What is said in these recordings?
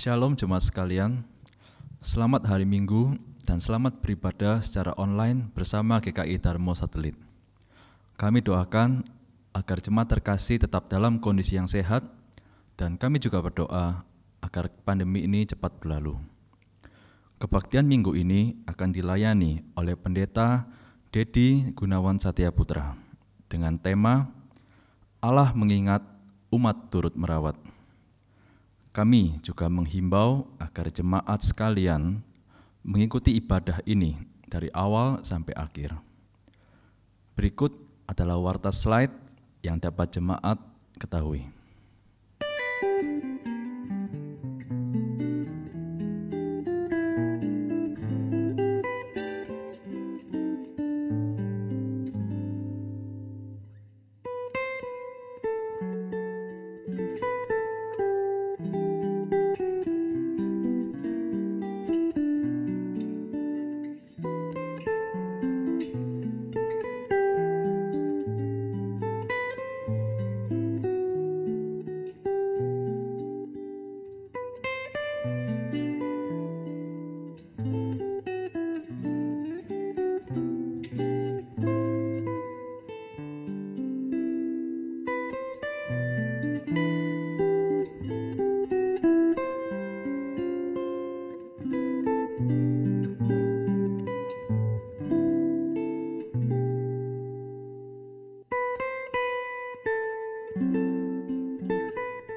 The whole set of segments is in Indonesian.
Shalom jemaat sekalian, selamat hari Minggu dan selamat beribadah secara online bersama GKI Darmo Satelit. Kami doakan agar jemaat terkasih tetap dalam kondisi yang sehat dan kami juga berdoa agar pandemi ini cepat berlalu. Kebaktian minggu ini akan dilayani oleh Pendeta Dedi Gunawan Satya Putra dengan tema Allah mengingat umat turut merawat. Kami juga menghimbau agar jemaat sekalian mengikuti ibadah ini dari awal sampai akhir. Berikut adalah warta slide yang dapat jemaat ketahui.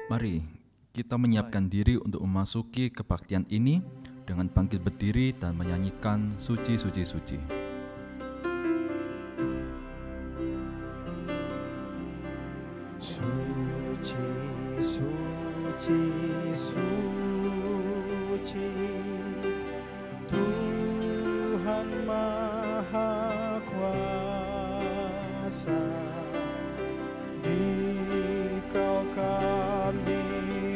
Mari kita menyiapkan diri untuk memasuki kebaktian ini dengan bangkit berdiri dan menyanyikan Suci, Suci, Suci. Suci, suci, suci, Tuhan Maha Kuasa. Dikau kami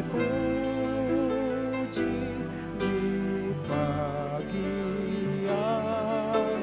puji di pagi yang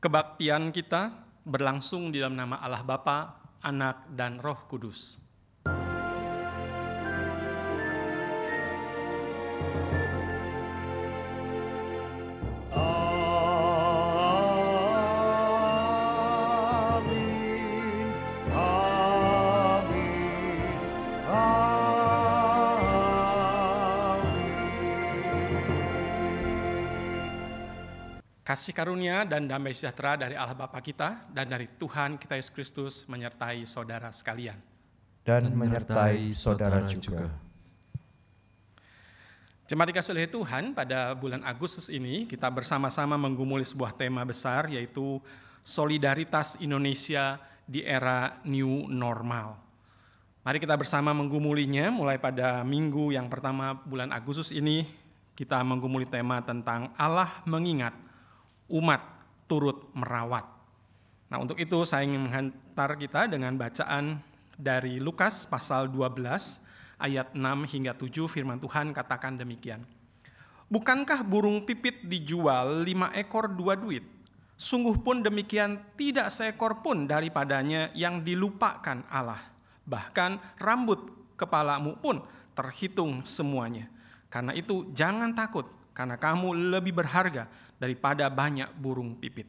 Kebaktian kita berlangsung di dalam nama Allah Bapa, Anak, dan Roh Kudus. Kasih karunia dan damai sejahtera dari Allah Bapa kita dan dari Tuhan kita Yesus Kristus menyertai saudara sekalian. Dan menyertai saudara juga. Jemaat dikasih oleh Tuhan, pada bulan Agustus ini kita bersama-sama menggumuli sebuah tema besar, yaitu solidaritas Indonesia di era new normal. Mari kita bersama menggumulinya mulai pada minggu yang pertama bulan Agustus ini. Kita menggumuli tema tentang Allah mengingat, umat turut merawat. Nah, untuk itu saya ingin menghantar kita dengan bacaan dari Lukas pasal 12 ayat 6 hingga 7. Firman Tuhan katakan demikian. Bukankah burung pipit dijual 5 ekor 2 duit? Sungguh pun demikian tidak seekor pun daripadanya yang dilupakan Allah. Bahkan rambut kepalamu pun terhitung semuanya. Karena itu jangan takut, karena kamu lebih berharga daripada banyak burung pipit.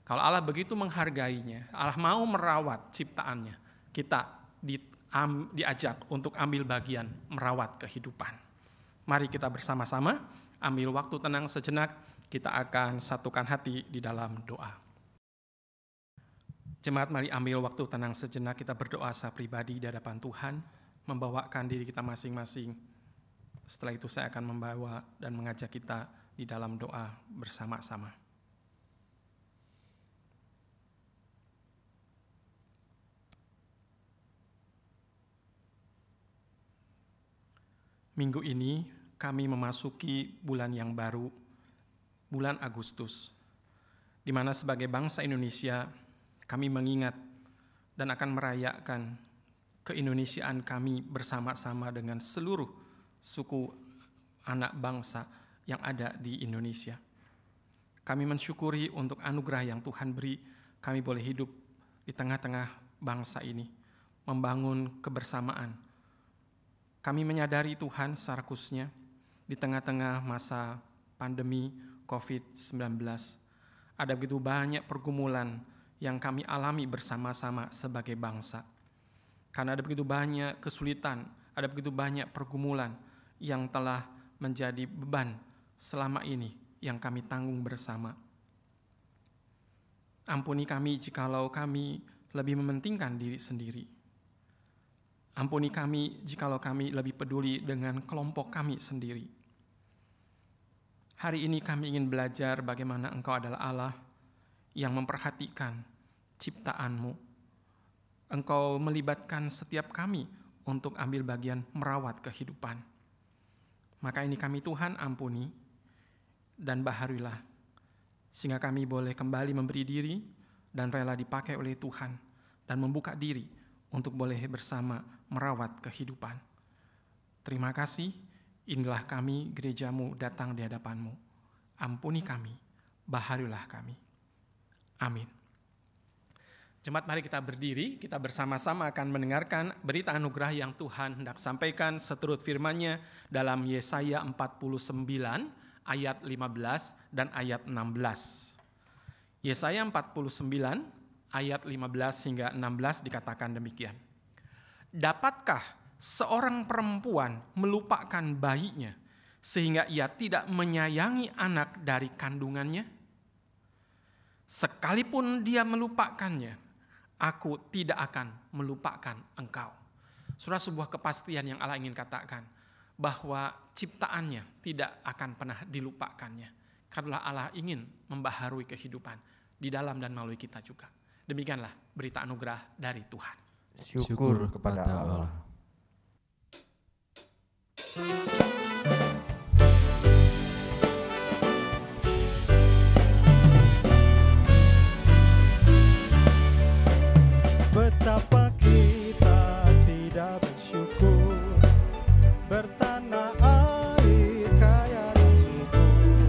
Kalau Allah begitu menghargainya, Allah mau merawat ciptaannya, kita diajak untuk ambil bagian merawat kehidupan. Mari kita bersama-sama ambil waktu tenang sejenak, kita akan satukan hati di dalam doa. Jemaat, mari ambil waktu tenang sejenak, kita berdoa secara pribadi di hadapan Tuhan, membawakan diri kita masing-masing. Setelah itu saya akan membawa dan mengajak kita di dalam doa bersama-sama. Minggu ini kami memasuki bulan yang baru, bulan Agustus, di mana sebagai bangsa Indonesia kami mengingat dan akan merayakan keindonesiaan kami bersama-sama dengan seluruh suku anak bangsa yang ada di Indonesia. Kami mensyukuri untuk anugerah yang Tuhan beri, kami boleh hidup di tengah-tengah bangsa ini, membangun kebersamaan. Kami menyadari Tuhan secara khususnya di tengah-tengah masa pandemi COVID-19, ada begitu banyak pergumulan yang kami alami bersama-sama sebagai bangsa. Karena ada begitu banyak kesulitan, ada begitu banyak pergumulan yang telah menjadi beban selama ini yang kami tanggung bersama. Ampuni kami jikalau kami lebih mementingkan diri sendiri. Ampuni kami jikalau kami lebih peduli dengan kelompok kami sendiri. Hari ini kami ingin belajar bagaimana Engkau adalah Allah yang memperhatikan ciptaanmu. Engkau melibatkan setiap kami untuk ambil bagian merawat kehidupan. Maka ini kami Tuhan ampuni dan baharuilah, sehingga kami boleh kembali memberi diri dan rela dipakai oleh Tuhan dan membuka diri untuk boleh bersama merawat kehidupan. Terima kasih, inilah kami gerejamu datang di hadapanmu. Ampuni kami, baharuilah kami. Amin. Jemaat, mari kita berdiri, kita bersama-sama akan mendengarkan berita anugerah yang Tuhan hendak sampaikan seturut firman-Nya dalam Yesaya 49 ayat 15 dan ayat 16. Yesaya 49 ayat 15 hingga 16 dikatakan demikian. Dapatkah seorang perempuan melupakan bayinya sehingga ia tidak menyayangi anak dari kandungannya? Sekalipun dia melupakannya, aku tidak akan melupakan engkau. Surah sebuah kepastian yang Allah ingin katakan, bahwa ciptaannya tidak akan pernah dilupakannya. Karena Allah ingin membaharui kehidupan di dalam dan melalui kita juga. Demikianlah berita anugerah dari Tuhan. Syukur kepada Allah. Betapa kita tidak bersyukur, bertanah air kaya dan subur,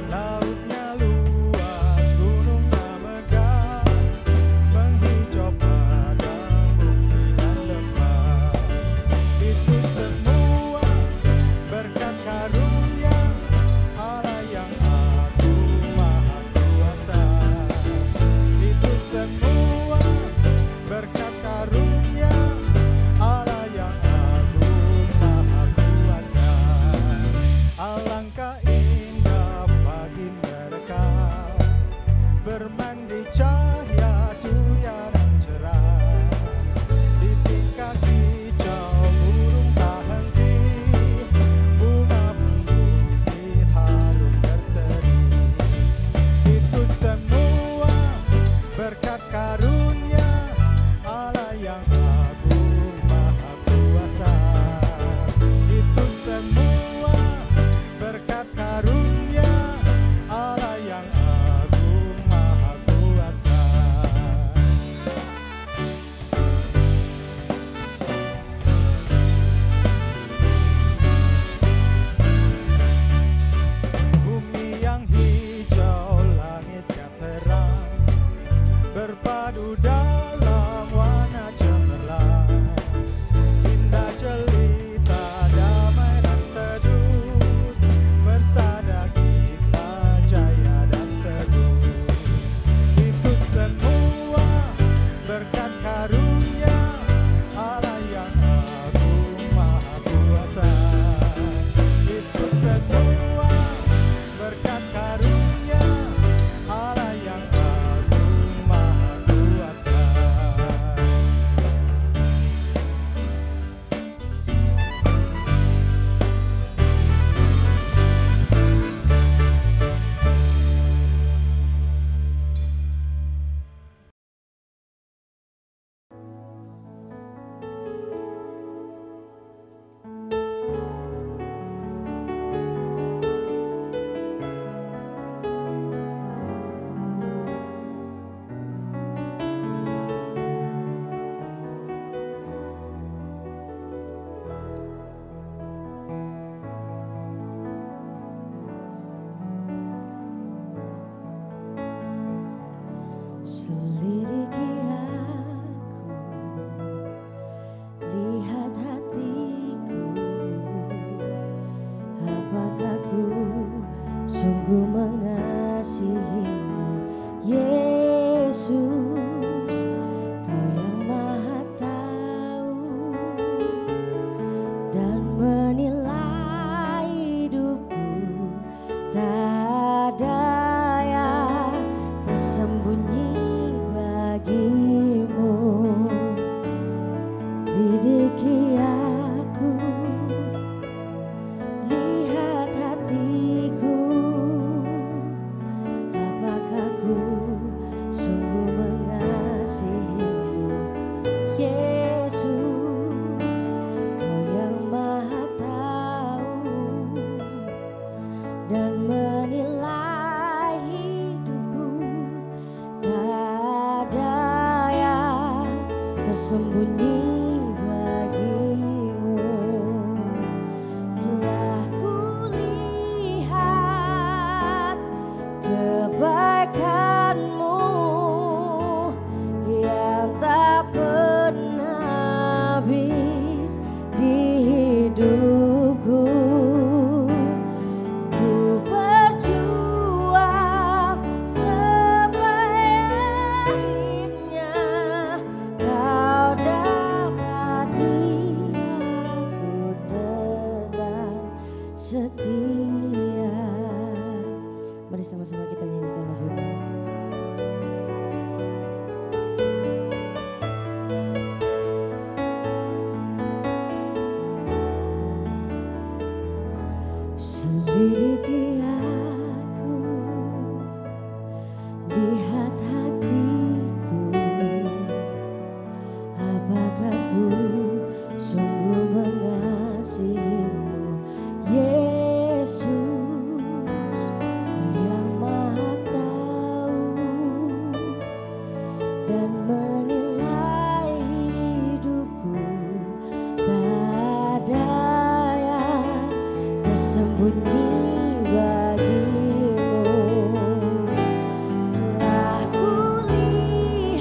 lautnya luas, gunungnya Selidiki aku, lihat hatiku, apakah ku sungguh mengasihimu, Yesus, Kau yang Maha Tahu dan menilai hidupku. Tak ada yang tersembunyi bagimu. Telah kulihat kebaikanmu yang tak pernah habis di hidupku. Ku berjuang supaya akhirnya Kau dapati aku tetap setia. Mari sama-sama kita nyanyikan lagu ini. Selidiki aku, lihat hatiku, apakah ku sungguh mengasihimu, Yesus, Kau yang Maha Tahu dan menilai hidupku. Tak ada yang tersembunyi bagimu. Telah kulihat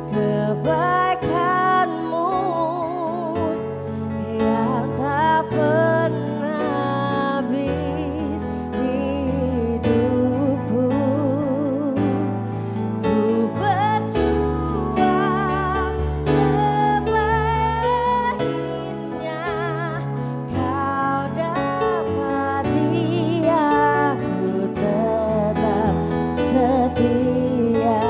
kebaikanmu yang tak pernah habis di hidupku. Ku berjuang supaya akhirnya Kau dapati aku tetap setia.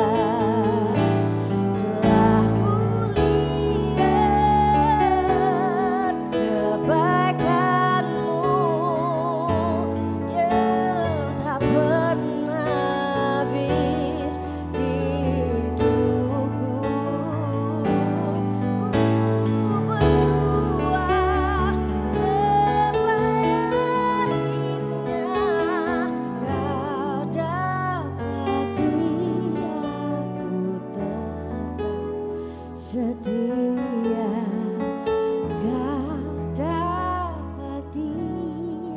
Telah kulihat kebaikanmu yang tak pernah habis di hidupku. Ku berjuang supaya akhirnya Kau dapati aku tetap setia. Kau dapati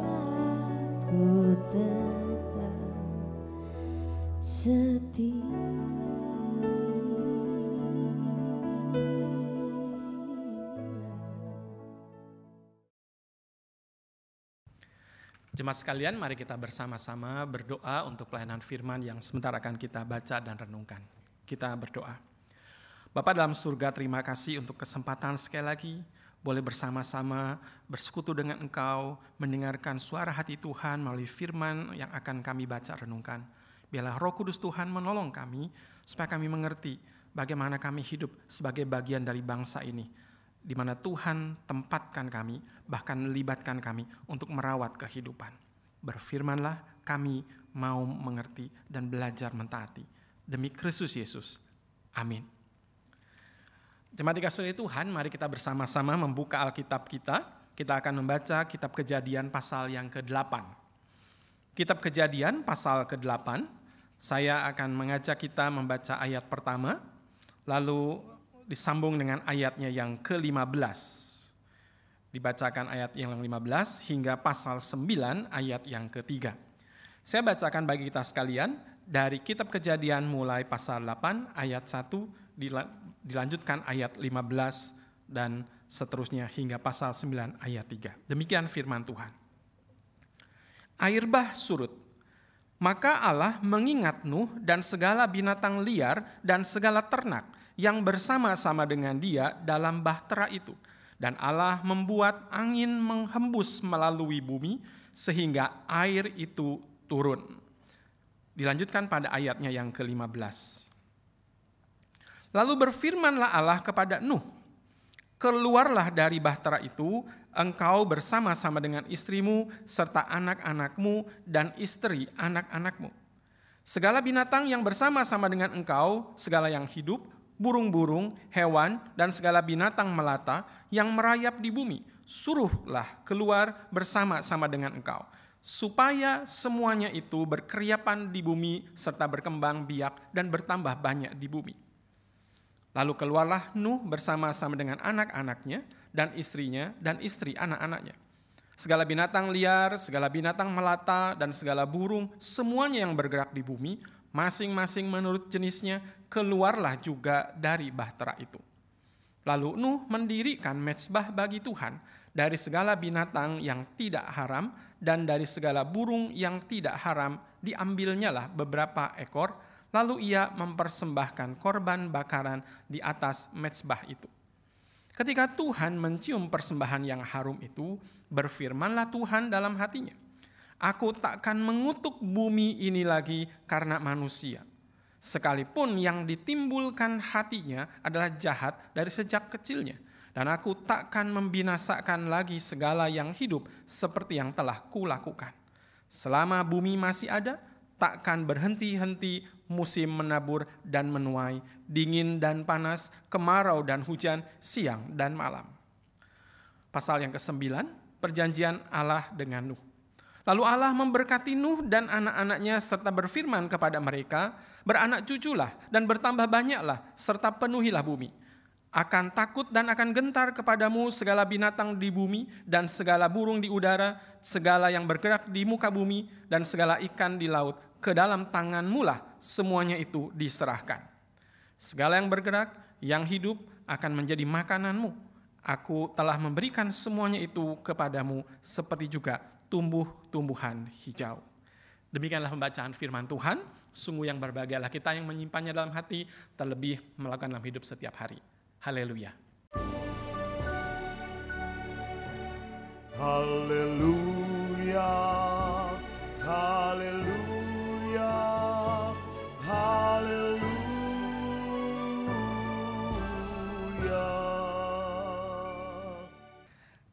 aku tetap setia. Jemaat sekalian, mari kita bersama-sama berdoa untuk pelayanan firman yang sebentar akan kita baca dan renungkan. Kita berdoa. Bapa dalam surga, terima kasih untuk kesempatan sekali lagi boleh bersama-sama bersekutu dengan Engkau, mendengarkan suara hati Tuhan melalui firman yang akan kami baca renungkan. Biarlah Roh Kudus Tuhan menolong kami supaya kami mengerti bagaimana kami hidup sebagai bagian dari bangsa ini, di mana Tuhan tempatkan kami, bahkan libatkan kami untuk merawat kehidupan. Berfirmanlah, kami mau mengerti dan belajar mentaati. Demi Kristus Yesus. Amin. Jemaat dikasihi Tuhan, mari kita bersama-sama membuka Alkitab kita. Kita akan membaca kitab Kejadian pasal yang ke-8. Kitab Kejadian pasal ke-8, saya akan mengajak kita membaca ayat pertama, lalu disambung dengan ayatnya yang ke-15. Dibacakan ayat yang ke-15 hingga pasal 9 ayat yang ke-3. Saya bacakan bagi kita sekalian dari kitab Kejadian mulai pasal 8 ayat 1 dilanjutkan ayat 15 dan seterusnya hingga pasal 9 ayat 3. Demikian firman Tuhan. Air bah surut, maka Allah mengingat Nuh dan segala binatang liar dan segala ternak yang bersama-sama dengan dia dalam bahtera itu. Dan Allah membuat angin menghembus melalui bumi sehingga air itu turun. Dilanjutkan pada ayatnya yang ke-15. Lalu berfirmanlah Allah kepada Nuh, keluarlah dari bahtera itu, engkau bersama-sama dengan istrimu, serta anak-anakmu dan istri anak-anakmu. Segala binatang yang bersama-sama dengan engkau, segala yang hidup, burung-burung, hewan, dan segala binatang melata yang merayap di bumi, suruhlah keluar bersama-sama dengan engkau, supaya semuanya itu berkeriapan di bumi, serta berkembang biak dan bertambah banyak di bumi. Lalu keluarlah Nuh bersama-sama dengan anak-anaknya dan istrinya dan istri anak-anaknya. Segala binatang liar, segala binatang melata, dan segala burung, semuanya yang bergerak di bumi, masing-masing menurut jenisnya, keluarlah juga dari bahtera itu. Lalu Nuh mendirikan mezbah bagi Tuhan dari segala binatang yang tidak haram dan dari segala burung yang tidak haram, diambilnyalah beberapa ekor. Lalu ia mempersembahkan korban bakaran di atas mezbah itu. Ketika Tuhan mencium persembahan yang harum itu, berfirmanlah Tuhan dalam hatinya, aku takkan mengutuk bumi ini lagi karena manusia. Sekalipun yang ditimbulkan hatinya adalah jahat dari sejak kecilnya. Dan aku takkan membinasakan lagi segala yang hidup seperti yang telah kulakukan. Selama bumi masih ada, takkan berhenti-henti musim menabur dan menuai, dingin dan panas, kemarau dan hujan, siang dan malam. Pasal yang ke-9, perjanjian Allah dengan Nuh. Lalu Allah memberkati Nuh dan anak-anaknya serta berfirman kepada mereka, beranak cuculah dan bertambah banyaklah serta penuhilah bumi. Akan takut dan akan gentar kepadamu segala binatang di bumi dan segala burung di udara, segala yang bergerak di muka bumi dan segala ikan di laut. Ke dalam tanganmu lah semuanya itu diserahkan. Segala yang bergerak, yang hidup akan menjadi makananmu. Aku telah memberikan semuanya itu kepadamu seperti juga tumbuh-tumbuhan hijau. Demikianlah pembacaan firman Tuhan. Sungguh yang berbahagialah kita yang menyimpannya dalam hati, terlebih melakukan dalam hidup setiap hari. Haleluya. Haleluya, haleluya, haleluya.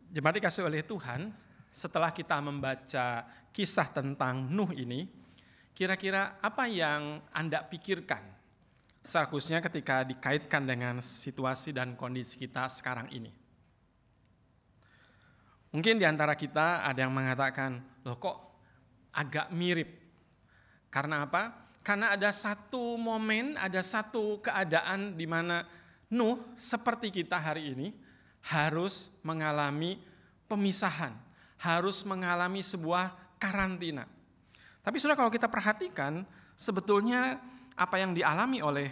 Jemaat dikasih oleh Tuhan, setelah kita membaca kisah tentang Nuh ini, kira-kira apa yang Anda pikirkan? Seharusnya ketika dikaitkan dengan situasi dan kondisi kita sekarang ini. Mungkin di antara kita ada yang mengatakan, loh kok agak mirip. Karena apa? Karena ada satu momen, ada satu keadaan di mana Nuh seperti kita hari ini harus mengalami pemisahan, harus mengalami sebuah karantina. Tapi saudara, kalau kita perhatikan, sebetulnya apa yang dialami oleh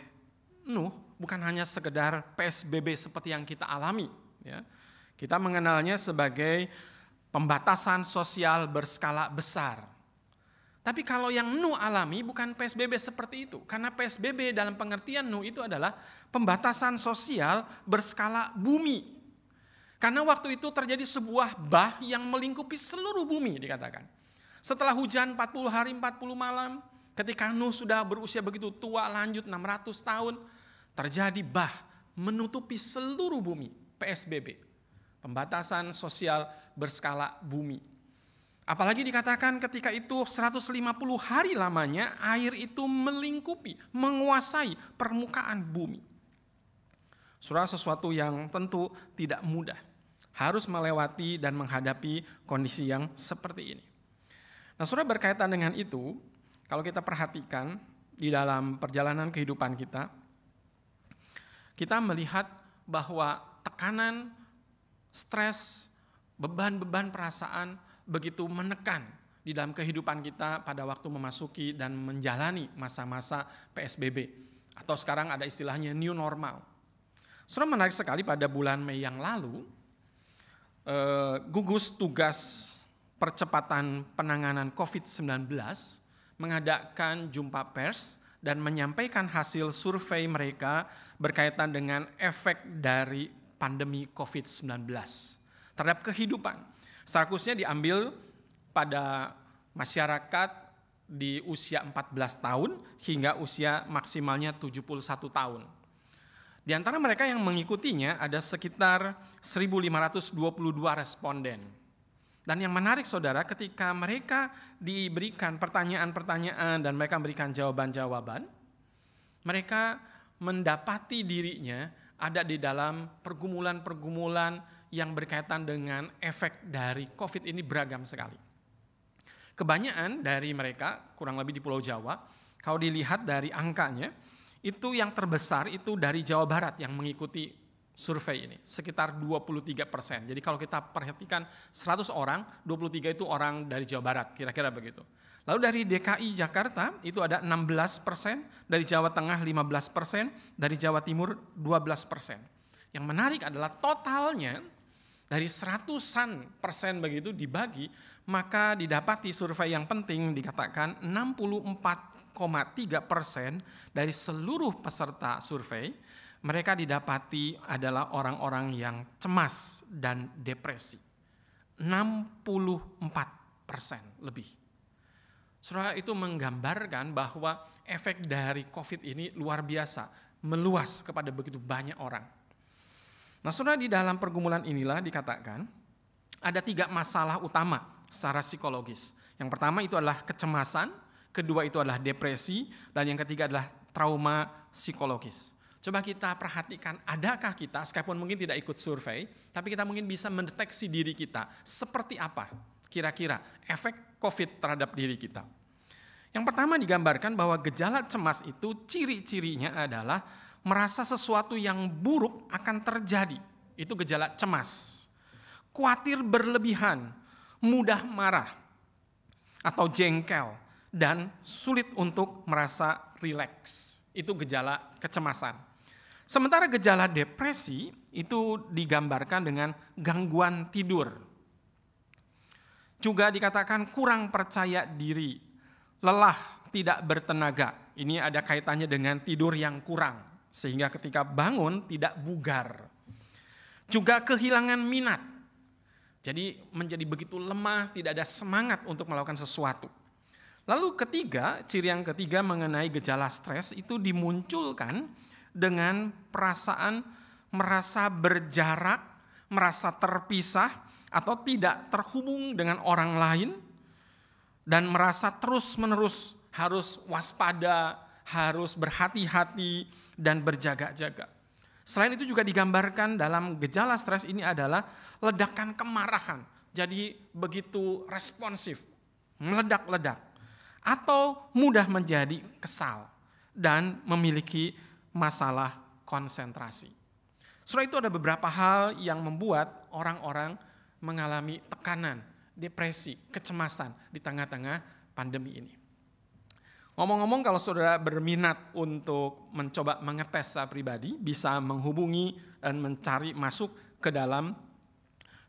Nuh bukan hanya sekedar PSBB seperti yang kita alami. Ya. Kita mengenalnya sebagai pembatasan sosial berskala besar. Tapi kalau yang Nuh alami bukan PSBB seperti itu. Karena PSBB dalam pengertian Nuh itu adalah pembatasan sosial berskala bumi. Karena waktu itu terjadi sebuah bah yang melingkupi seluruh bumi dikatakan. Setelah hujan 40 hari 40 malam, ketika Nuh sudah berusia begitu tua, lanjut 600 tahun, terjadi bah menutupi seluruh bumi, PSBB. Pembatasan sosial berskala bumi. Apalagi dikatakan ketika itu 150 hari lamanya air itu melingkupi, menguasai permukaan bumi. Saudara, sesuatu yang tentu tidak mudah. Harus melewati dan menghadapi kondisi yang seperti ini. Nah, saudara, berkaitan dengan itu, kalau kita perhatikan di dalam perjalanan kehidupan kita, kita melihat bahwa tekanan, stres, beban-beban perasaan begitu menekan di dalam kehidupan kita pada waktu memasuki dan menjalani masa-masa PSBB. Atau sekarang ada istilahnya new normal. Saudara, menarik sekali pada bulan Mei yang lalu, gugus tugas percepatan penanganan COVID-19 mengadakan jumpa pers dan menyampaikan hasil survei mereka berkaitan dengan efek dari pandemi COVID-19 terhadap kehidupan. Seharusnya diambil pada masyarakat di usia 14 tahun hingga usia maksimalnya 71 tahun. Di antara mereka yang mengikutinya ada sekitar 1.522 responden. Dan yang menarik saudara, ketika mereka diberikan pertanyaan-pertanyaan dan mereka memberikan jawaban-jawaban, mereka mendapati dirinya ada di dalam pergumulan-pergumulan yang berkaitan dengan efek dari COVID ini beragam sekali. Kebanyakan dari mereka, kurang lebih di Pulau Jawa, kalau dilihat dari angkanya, itu yang terbesar itu dari Jawa Barat yang mengikuti survei ini, sekitar 23%. Jadi kalau kita perhatikan 100 orang, 23 itu orang dari Jawa Barat, kira-kira begitu. Lalu dari DKI Jakarta itu ada 16%, dari Jawa Tengah 15%, dari Jawa Timur 12%. Yang menarik adalah totalnya dari 100% begitu dibagi, maka didapati survei yang penting dikatakan 64,3% dari seluruh peserta survei, mereka didapati adalah orang-orang yang cemas dan depresi. 64% lebih. Saudara, itu menggambarkan bahwa efek dari COVID ini luar biasa, meluas kepada begitu banyak orang. Nah, saudara, di dalam pergumulan inilah dikatakan ada 3 masalah utama secara psikologis. Yang pertama itu adalah kecemasan, kedua itu adalah depresi, dan yang ketiga adalah trauma psikologis. Coba kita perhatikan, adakah kita, sekalipun mungkin tidak ikut survei, tapi kita mungkin bisa mendeteksi diri kita seperti apa kira-kira efek COVID terhadap diri kita. Yang pertama digambarkan bahwa gejala cemas itu ciri-cirinya adalah merasa sesuatu yang buruk akan terjadi. Itu gejala cemas. Khawatir berlebihan, mudah marah atau jengkel, dan sulit untuk merasa rileks. Itu gejala kecemasan. Sementara gejala depresi itu digambarkan dengan gangguan tidur. Juga dikatakan kurang percaya diri, lelah, tidak bertenaga. Ini ada kaitannya dengan tidur yang kurang, sehingga ketika bangun tidak bugar. Juga kehilangan minat. Jadi menjadi begitu lemah, tidak ada semangat untuk melakukan sesuatu. Lalu ciri yang ketiga mengenai gejala stres itu dimunculkan dengan perasaan merasa berjarak, merasa terpisah atau tidak terhubung dengan orang lain, dan merasa terus-menerus harus waspada, harus berhati-hati dan berjaga-jaga. Selain itu juga digambarkan dalam gejala stres ini adalah ledakan kemarahan. Jadi begitu responsif, meledak-ledak. Atau mudah menjadi kesal dan memiliki masalah konsentrasi. Setelah itu ada beberapa hal yang membuat orang-orang mengalami tekanan, depresi, kecemasan di tengah-tengah pandemi ini. Ngomong-ngomong, kalau saudara berminat untuk mencoba mengetes secara pribadi, bisa menghubungi dan mencari masuk ke dalam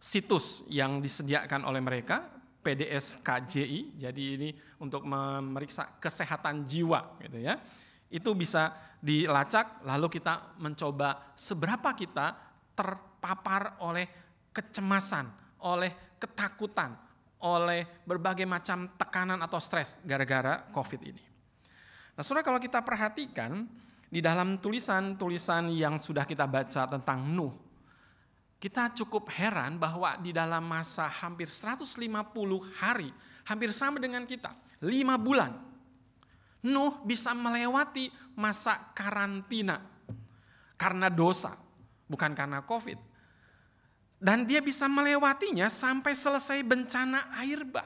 situs yang disediakan oleh mereka, PDS-KJI, jadi ini untuk memeriksa kesehatan jiwa, gitu ya. Itu bisa dilacak, lalu kita mencoba seberapa kita terpapar oleh kecemasan, oleh ketakutan, oleh berbagai macam tekanan atau stres gara-gara COVID ini. Nah, saudara, kalau kita perhatikan di dalam tulisan-tulisan yang sudah kita baca tentang Nuh, kita cukup heran bahwa di dalam masa hampir 150 hari, hampir sama dengan kita, 5 bulan, Nuh bisa melewati masa karantina karena dosa, bukan karena COVID. Dan dia bisa melewatinya sampai selesai bencana air bah.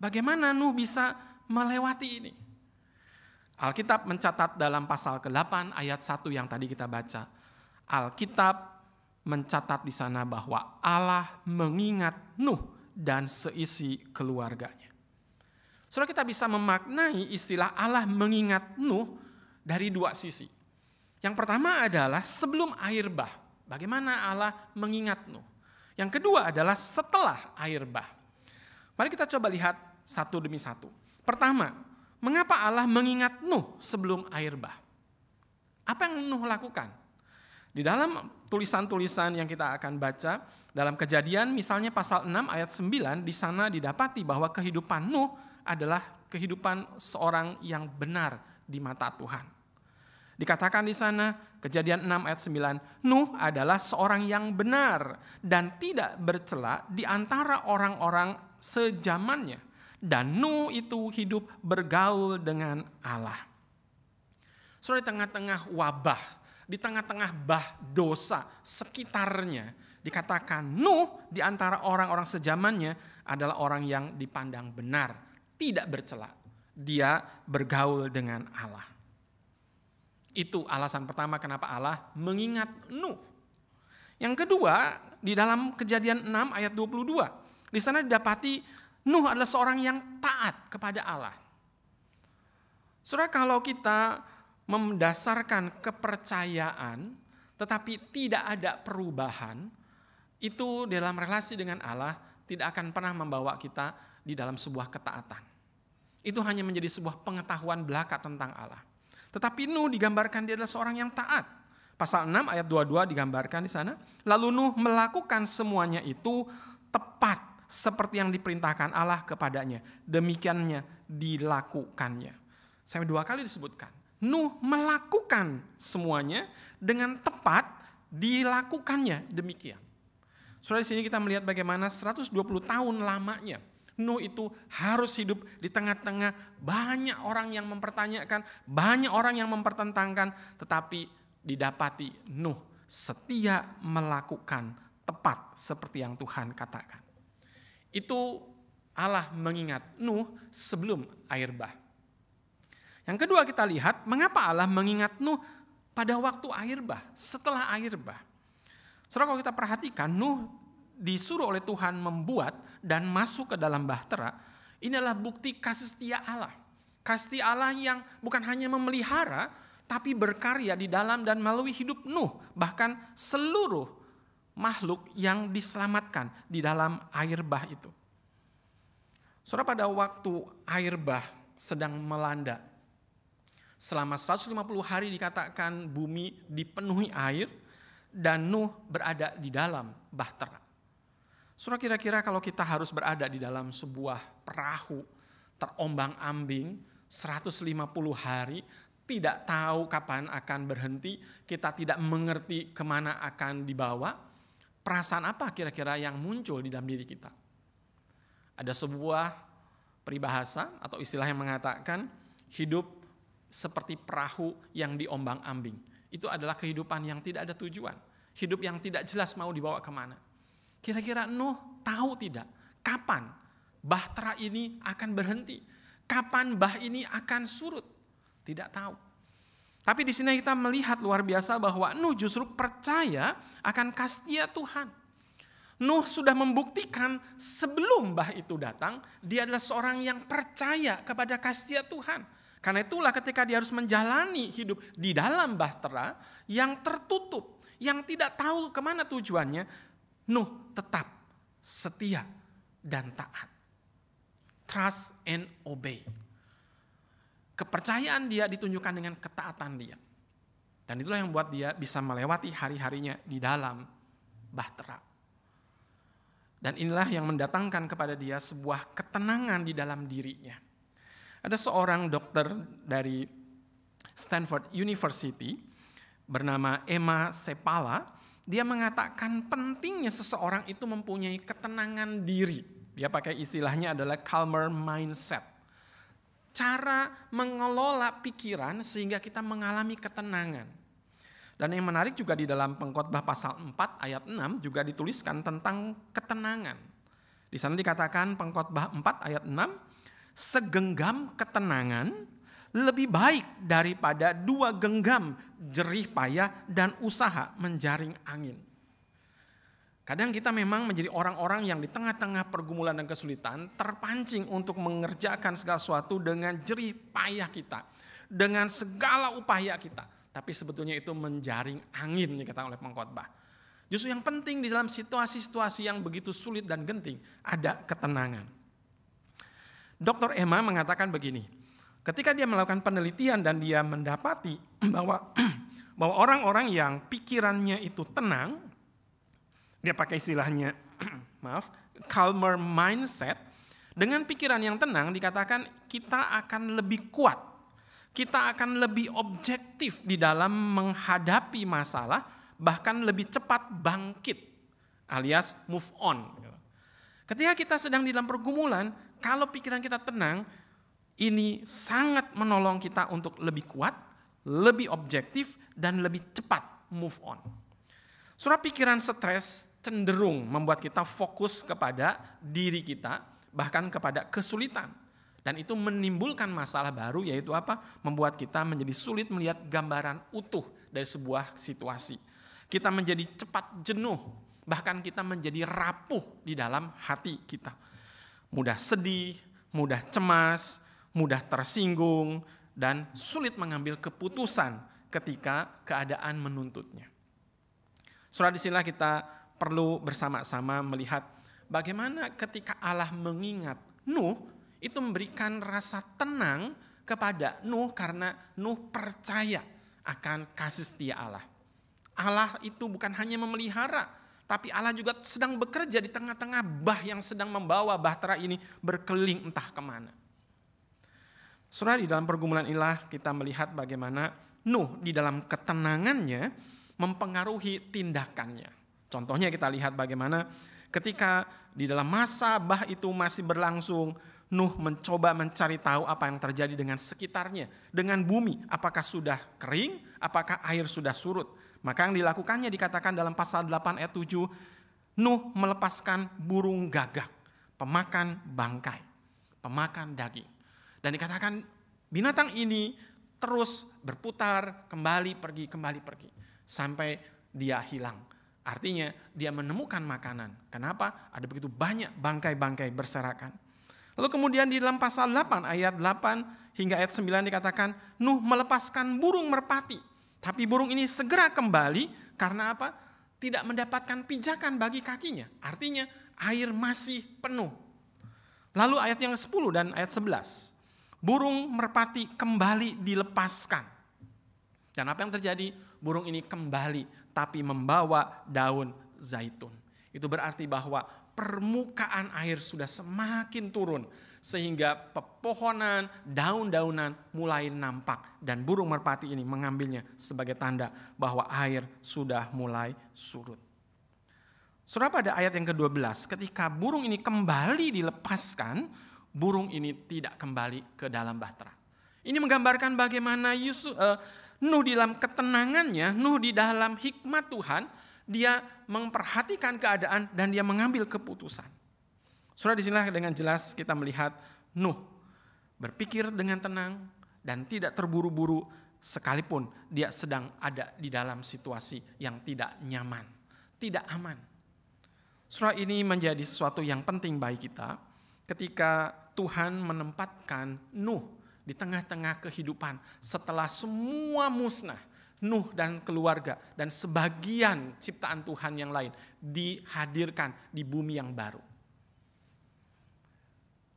Bagaimana Nuh bisa melewati ini? Alkitab mencatat dalam pasal ke-8 ayat 1 yang tadi kita baca. Alkitab mencatat di sana bahwa Allah mengingat Nuh dan seisi keluarganya. Saudara, kita bisa memaknai istilah Allah mengingat Nuh dari 2 sisi. Yang pertama adalah sebelum air bah. Bagaimana Allah mengingat Nuh? Yang kedua adalah setelah air bah. Mari kita coba lihat satu demi satu. Pertama, mengapa Allah mengingat Nuh sebelum air bah? Apa yang Nuh lakukan? Di dalam tulisan-tulisan yang kita akan baca, dalam Kejadian misalnya pasal 6 ayat 9, di sana didapati bahwa kehidupan Nuh adalah kehidupan seorang yang benar di mata Tuhan. Dikatakan di sana, Kejadian 6 ayat 9, Nuh adalah seorang yang benar dan tidak bercela di antara orang-orang sezamannya. Dan Nuh itu hidup bergaul dengan Allah. Saudara, di tengah-tengah wabah, di tengah-tengah bah dosa sekitarnya, dikatakan Nuh di antara orang-orang sezamannya adalah orang yang dipandang benar, tidak bercela. Dia bergaul dengan Allah. Itu alasan pertama kenapa Allah mengingat Nuh. Yang kedua, di dalam Kejadian 6 ayat 22. Di sana didapati Nuh adalah seorang yang taat kepada Allah. Saudara, kalau kita mendasarkan kepercayaan tetapi tidak ada perubahan, itu dalam relasi dengan Allah tidak akan pernah membawa kita di dalam sebuah ketaatan. Itu hanya menjadi sebuah pengetahuan belaka tentang Allah. Tetapi Nuh digambarkan dia adalah seorang yang taat. Pasal 6 ayat 22 digambarkan di sana. Lalu Nuh melakukan semuanya itu tepat seperti yang diperintahkan Allah kepadanya. Demikiannya dilakukannya. Sampai 2 kali disebutkan. Nuh melakukan semuanya dengan tepat, dilakukannya demikian. Saudara, di sini kita melihat bagaimana 120 tahun lamanya Nuh itu harus hidup di tengah-tengah banyak orang yang mempertanyakan, banyak orang yang mempertentangkan, tetapi didapati Nuh setia melakukan tepat seperti yang Tuhan katakan. Itu Allah mengingat Nuh sebelum air bah. Yang kedua kita lihat mengapa Allah mengingat Nuh pada waktu air bah, setelah air bah. Saudara, kalau kita perhatikan Nuh disuruh oleh Tuhan membuat dan masuk ke dalam bahtera, ini adalah bukti kasih setia Allah. Kasih setia Allah yang bukan hanya memelihara, tapi berkarya di dalam dan melalui hidup Nuh. Bahkan seluruh makhluk yang diselamatkan di dalam air bah itu. Saudara, pada waktu air bah sedang melanda, selama 150 hari dikatakan bumi dipenuhi air, dan Nuh berada di dalam bahtera. Saudara, kira-kira kalau kita harus berada di dalam sebuah perahu terombang-ambing 150 hari, tidak tahu kapan akan berhenti, kita tidak mengerti kemana akan dibawa, perasaan apa kira-kira yang muncul di dalam diri kita? Ada sebuah peribahasa atau istilah yang mengatakan hidup seperti perahu yang diombang-ambing. Itu adalah kehidupan yang tidak ada tujuan, hidup yang tidak jelas mau dibawa kemana. Kira-kira Nuh tahu tidak kapan bahtera ini akan berhenti? Kapan bah ini akan surut? Tidak tahu. Tapi di sini kita melihat luar biasa bahwa Nuh justru percaya akan kasih setia Tuhan. Nuh sudah membuktikan sebelum bah itu datang, dia adalah seorang yang percaya kepada kasih setia Tuhan. Karena itulah ketika dia harus menjalani hidup di dalam bahtera yang tertutup, yang tidak tahu kemana tujuannya, Nuh tetap setia dan taat. Trust and obey. Kepercayaan dia ditunjukkan dengan ketaatan dia. Dan itulah yang membuat dia bisa melewati hari-harinya di dalam bahtera. Dan inilah yang mendatangkan kepada dia sebuah ketenangan di dalam dirinya. Ada seorang dokter dari Stanford University bernama Emma Seppala. Dia mengatakan pentingnya seseorang itu mempunyai ketenangan diri. Dia pakai istilahnya adalah calmer mindset. Cara mengelola pikiran sehingga kita mengalami ketenangan. Dan yang menarik juga di dalam Pengkhotbah pasal 4 ayat 6 juga dituliskan tentang ketenangan. Di sana dikatakan Pengkhotbah 4 ayat 6, segenggam ketenangan lebih baik daripada 2 genggam jerih payah dan usaha menjaring angin. Kadang kita memang menjadi orang-orang yang di tengah-tengah pergumulan dan kesulitan terpancing untuk mengerjakan segala sesuatu dengan jerih payah kita, dengan segala upaya kita. Tapi sebetulnya itu menjaring angin, dikatakan oleh pengkhotbah. Justru yang penting di dalam situasi-situasi yang begitu sulit dan genting, ada ketenangan. Dr. Emma mengatakan begini, ketika dia melakukan penelitian dan dia mendapati bahwa orang-orang yang pikirannya itu tenang, dia pakai istilahnya calmer mindset, dengan pikiran yang tenang dikatakan kita akan lebih kuat, Kita akan lebih objektif di dalam menghadapi masalah, bahkan lebih cepat bangkit alias move on. Ketika kita sedang di dalam pergumulan, kalau pikiran kita tenang, ini sangat menolong kita untuk lebih kuat, lebih objektif, dan lebih cepat move on. Saudara, pikiran stres cenderung membuat kita fokus kepada diri kita, bahkan kepada kesulitan. Dan itu menimbulkan masalah baru, yaitu apa? Membuat kita menjadi sulit melihat gambaran utuh dari sebuah situasi. Kita menjadi cepat jenuh, bahkan kita menjadi rapuh di dalam hati kita. Mudah sedih, mudah cemas, mudah tersinggung, dan sulit mengambil keputusan ketika keadaan menuntutnya. Saudara, disinilah kita perlu bersama-sama melihat bagaimana ketika Allah mengingat Nuh, itu memberikan rasa tenang kepada Nuh karena Nuh percaya akan kasih setia Allah. Allah itu bukan hanya memelihara, tapi Allah juga sedang bekerja di tengah-tengah bah yang sedang membawa bahtera ini berkeliling entah kemana. Saudara, di dalam pergumulan inilah kita melihat bagaimana Nuh di dalam ketenangannya mempengaruhi tindakannya. Contohnya kita lihat bagaimana ketika di dalam masa bah itu masih berlangsung, Nuh mencoba mencari tahu apa yang terjadi dengan sekitarnya, dengan bumi, apakah sudah kering, apakah air sudah surut. Maka yang dilakukannya dikatakan dalam pasal 8 ayat 7, Nuh melepaskan burung gagak, pemakan bangkai, pemakan daging. Dan dikatakan binatang ini terus berputar, kembali pergi, sampai dia hilang. Artinya dia menemukan makanan. Kenapa? Ada begitu banyak bangkai-bangkai berserakan. Lalu kemudian di dalam pasal 8 ayat 8 hingga ayat 9 dikatakan Nuh melepaskan burung merpati. Tapi burung ini segera kembali karena apa? Tidak mendapatkan pijakan bagi kakinya. Artinya air masih penuh. Lalu ayat yang 10 dan ayat 11. Burung merpati kembali dilepaskan. Dan apa yang terjadi? Burung ini kembali tapi membawa daun zaitun. Itu berarti bahwa permukaan air sudah semakin turun sehingga pepohonan, daun-daunan mulai nampak dan burung merpati ini mengambilnya sebagai tanda bahwa air sudah mulai surut. Saudara, pada ayat yang ke-12 ketika burung ini kembali dilepaskan, burung ini tidak kembali ke dalam bahtera. Ini menggambarkan bagaimana Nuh di dalam ketenangannya, Nuh di dalam hikmat Tuhan, dia memperhatikan keadaan dan dia mengambil keputusan. Saudara, disinilah dengan jelas kita melihat Nuh berpikir dengan tenang dan tidak terburu-buru sekalipun dia sedang ada di dalam situasi yang tidak nyaman, tidak aman. Saudara, ini menjadi sesuatu yang penting bagi kita ketika Tuhan menempatkan Nuh di tengah-tengah kehidupan setelah semua musnah, Nuh dan keluarga dan sebagian ciptaan Tuhan yang lain dihadirkan di bumi yang baru.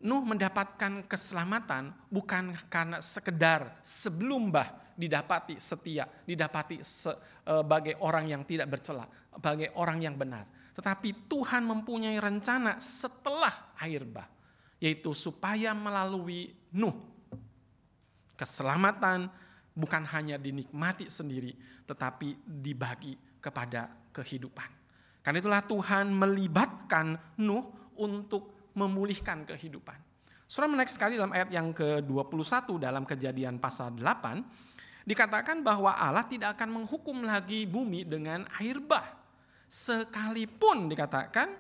Nuh mendapatkan keselamatan bukan karena sekedar sebelum bah didapati setia, didapati sebagai orang yang tidak bercela, sebagai orang yang benar. Tetapi Tuhan mempunyai rencana setelah air bah, yaitu supaya melalui Nuh keselamatan bukan hanya dinikmati sendiri, tetapi dibagi kepada kehidupan. Karena itulah Tuhan melibatkan Nuh untuk memulihkan kehidupan. Saudara, menarik sekali dalam ayat yang ke-21 dalam Kejadian pasal 8, dikatakan bahwa Allah tidak akan menghukum lagi bumi dengan air bah. Sekalipun dikatakan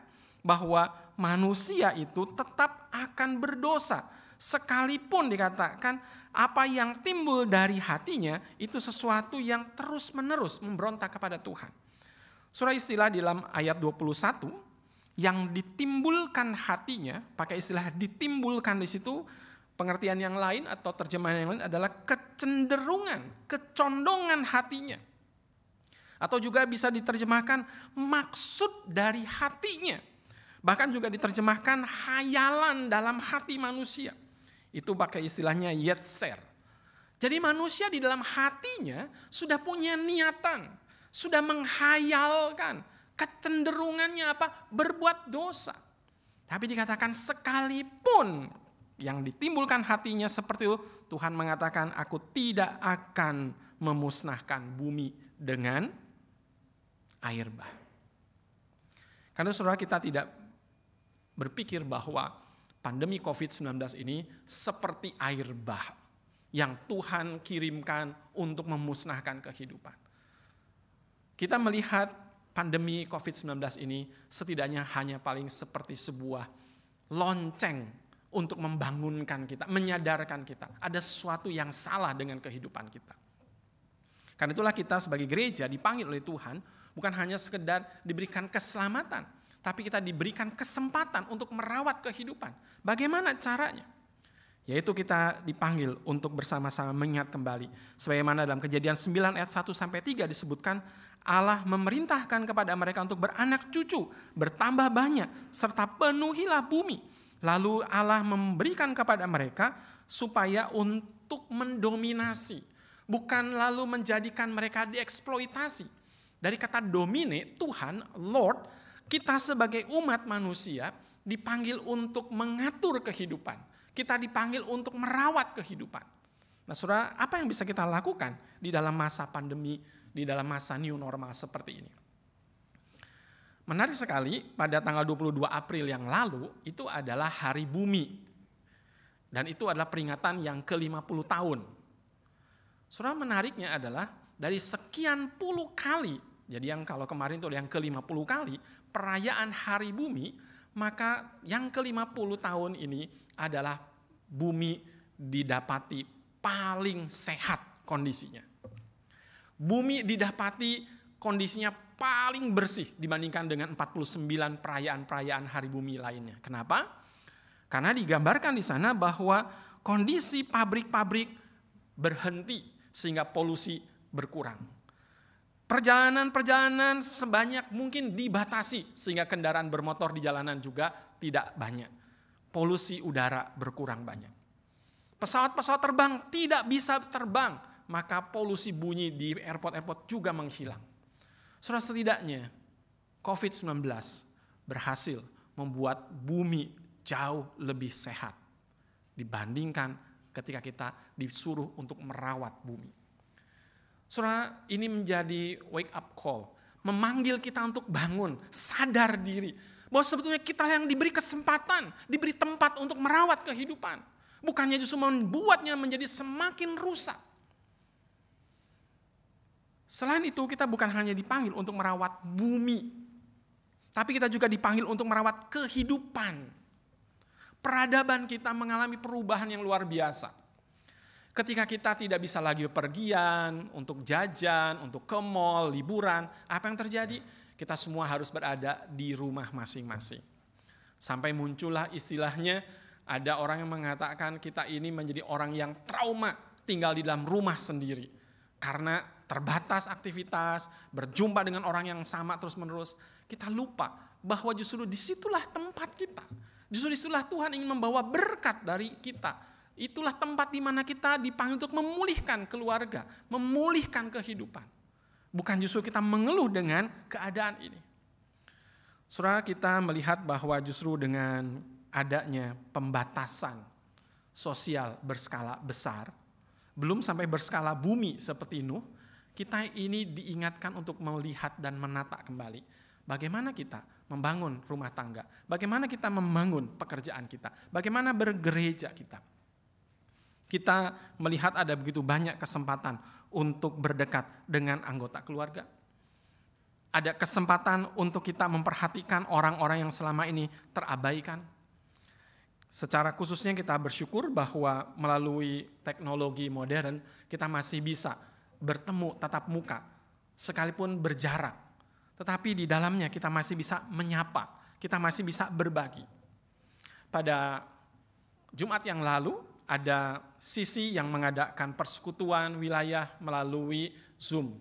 bahwa manusia itu tetap akan berdosa. Sekalipun dikatakan apa yang timbul dari hatinya itu sesuatu yang terus-menerus memberontak kepada Tuhan. Surah istilah di dalam ayat 21 yang ditimbulkan hatinya, pakai istilah ditimbulkan di situ, pengertian yang lain atau terjemahan yang lain adalah kecenderungan, kecondongan hatinya. Atau juga bisa diterjemahkan maksud dari hatinya. Bahkan juga diterjemahkan hayalan dalam hati manusia. Itu pakai istilahnya yetser. Jadi manusia di dalam hatinya sudah punya niatan, sudah menghayalkan, kecenderungannya apa? Berbuat dosa. Tapi dikatakan sekalipun yang ditimbulkan hatinya seperti itu, Tuhan mengatakan, aku tidak akan memusnahkan bumi dengan air bah. Karena saudara, kita tidak berpikir bahwa pandemi COVID-19 ini seperti air bah yang Tuhan kirimkan untuk memusnahkan kehidupan. Kita melihat pandemi COVID-19 ini setidaknya hanya paling seperti sebuah lonceng untuk membangunkan kita, menyadarkan kita. Ada sesuatu yang salah dengan kehidupan kita. Karena itulah kita sebagai gereja dipanggil oleh Tuhan, bukan hanya sekedar diberikan keselamatan, tapi kita diberikan kesempatan untuk merawat kehidupan. Bagaimana caranya? Yaitu kita dipanggil untuk bersama-sama mengingat kembali. Sebagaimana dalam Kejadian 9 ayat 1-3 disebutkan, Allah memerintahkan kepada mereka untuk beranak cucu, bertambah banyak, serta penuhilah bumi. Lalu Allah memberikan kepada mereka supaya untuk mendominasi, bukan lalu menjadikan mereka dieksploitasi. Dari kata domine, Tuhan, Lord, kita sebagai umat manusia dipanggil untuk mengatur kehidupan. Kita dipanggil untuk merawat kehidupan. Nah saudara, apa yang bisa kita lakukan di dalam masa pandemi, di dalam masa new normal seperti ini? Menarik sekali, pada tanggal 22 April yang lalu, itu adalah Hari Bumi. Dan itu adalah peringatan yang ke-50 tahun. Saudara, menariknya adalah dari sekian puluh kali, jadi yang kalau kemarin itu yang ke-50 kali, perayaan Hari Bumi, maka yang ke-50 tahun ini adalah bumi didapati paling sehat kondisinya. Bumi didapati kondisinya paling bersih dibandingkan dengan 49 perayaan-perayaan Hari Bumi lainnya. Kenapa? Karena digambarkan di sana bahwa kondisi pabrik-pabrik berhenti sehingga polusi berkurang. Perjalanan-perjalanan sebanyak mungkin dibatasi sehingga kendaraan bermotor di jalanan juga tidak banyak. Polusi udara berkurang banyak. Pesawat-pesawat terbang tidak bisa terbang, maka polusi bunyi di airport-airport juga menghilang. Saudara, setidaknya COVID-19 berhasil membuat bumi jauh lebih sehat dibandingkan ketika kita disuruh untuk merawat bumi. Saudara, ini menjadi wake up call, memanggil kita untuk bangun, sadar diri, bahwa sebetulnya kita yang diberi kesempatan, diberi tempat untuk merawat kehidupan. Bukannya justru membuatnya menjadi semakin rusak. Selain itu, kita bukan hanya dipanggil untuk merawat bumi, tapi kita juga dipanggil untuk merawat kehidupan. Peradaban kita mengalami perubahan yang luar biasa. Ketika kita tidak bisa lagi bepergian, untuk jajan, untuk ke mall, liburan, apa yang terjadi? Kita semua harus berada di rumah masing-masing. Sampai muncullah istilahnya, ada orang yang mengatakan kita ini menjadi orang yang trauma tinggal di dalam rumah sendiri. Karena terbatas aktivitas, berjumpa dengan orang yang sama terus-menerus, kita lupa bahwa justru disitulah tempat kita. Justru disitulah Tuhan ingin membawa berkat dari kita. Itulah tempat di mana kita dipanggil untuk memulihkan keluarga, memulihkan kehidupan. Bukan justru kita mengeluh dengan keadaan ini. Saudara, kita melihat bahwa justru dengan adanya pembatasan sosial berskala besar, belum sampai berskala bumi seperti Nuh, kita ini diingatkan untuk melihat dan menata kembali. Bagaimana kita membangun rumah tangga, bagaimana kita membangun pekerjaan kita, bagaimana bergereja kita. Kita melihat ada begitu banyak kesempatan untuk berdekat dengan anggota keluarga. Ada kesempatan untuk kita memperhatikan orang-orang yang selama ini terabaikan. Secara khususnya kita bersyukur bahwa melalui teknologi modern kita masih bisa bertemu tatap muka sekalipun berjarak. Tetapi di dalamnya kita masih bisa menyapa, kita masih bisa berbagi. Pada Jumat yang lalu ada sisi yang mengadakan persekutuan wilayah melalui Zoom.